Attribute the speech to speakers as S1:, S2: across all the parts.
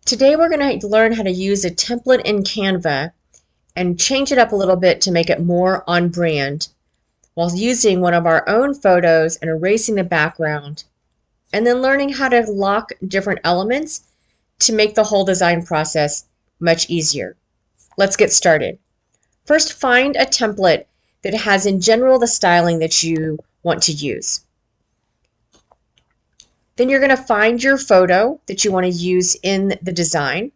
S1: Today we're going to learn how to use a template in Canva and change it up a little bit to make it more on brand while using one of our own photos and erasing the background, and then learning how to lock different elements to make the whole design process much easier. Let's get started. First, find a template that has in general the styling that you want to use. Then you're going to find your photo that you want to use in the design.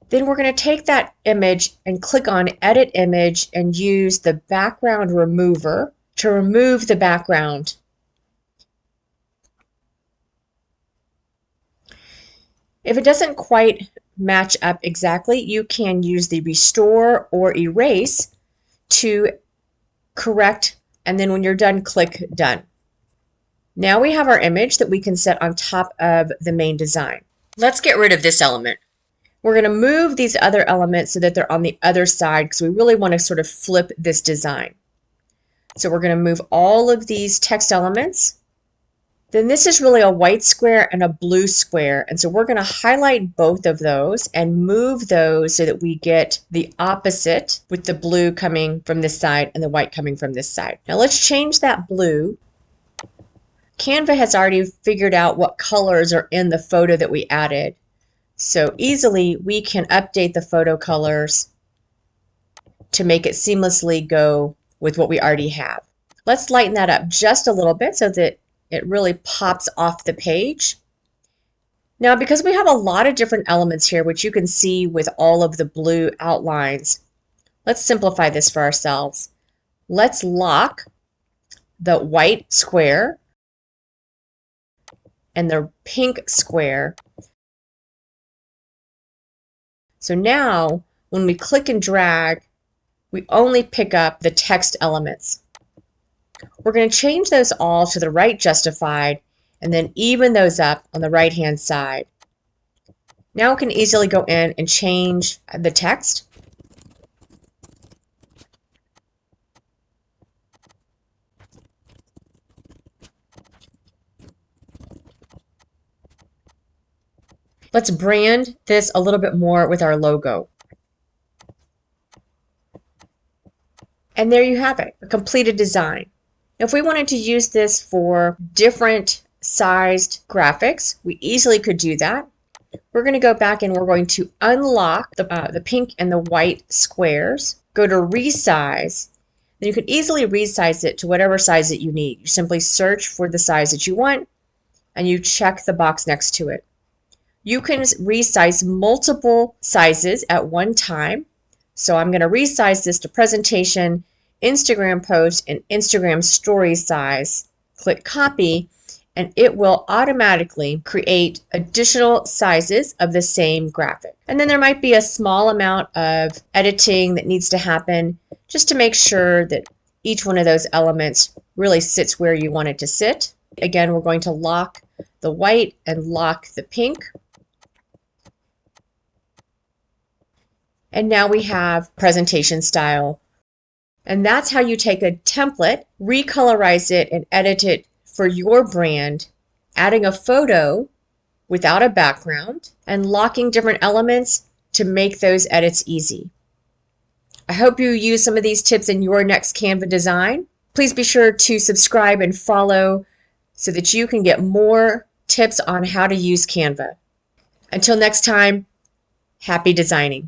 S1: Then we're going to take that image and click on Edit Image and use the background remover to remove the background. If it doesn't quite match up exactly, you can use the Restore or Erase to correct, and then when you're done, click Done. Now we have our image that we can set on top of the main design. Let's get rid of this element. We're going to move these other elements so that they're on the other side because we really want to sort of flip this design. So we're going to move all of these text elements. Then this is really a white square and a blue square, and so we're going to highlight both of those and move those so that we get the opposite, with the blue coming from this side and the white coming from this side. Now let's change that blue. Canva has already figured out what colors are in the photo that we added, so easily we can update the photo colors to make it seamlessly go with what we already have. Let's lighten that up just a little bit so that it really pops off the page. Now, because we have a lot of different elements here, which you can see with all of the blue outlines, let's simplify this for ourselves. Let's lock the white square and the pink square. So now, when we click and drag, we only pick up the text elements. We're going to change those all to the right justified and then even those up on the right hand side. Now we can easily go in and change the text. Let's brand this a little bit more with our logo. And there you have it, a completed design. If we wanted to use this for different sized graphics, we easily could do that. We're going to go back and we're going to unlock the pink and the white squares, go to resize, then you can easily resize it to whatever size that you need. You simply search for the size that you want and you check the box next to it. You can resize multiple sizes at one time. So I'm going to resize this to presentation, Instagram post, and Instagram story size. Click copy, and it will automatically create additional sizes of the same graphic. And then there might be a small amount of editing that needs to happen just to make sure that each one of those elements really sits where you want it to sit. Again, we're going to lock the white and lock the pink. And now we have presentation style. And that's how you take a template, recolorize it, and edit it for your brand, adding a photo without a background, and locking different elements to make those edits easy. I hope you use some of these tips in your next Canva design. Please be sure to subscribe and follow so that you can get more tips on how to use Canva. Until next time, happy designing.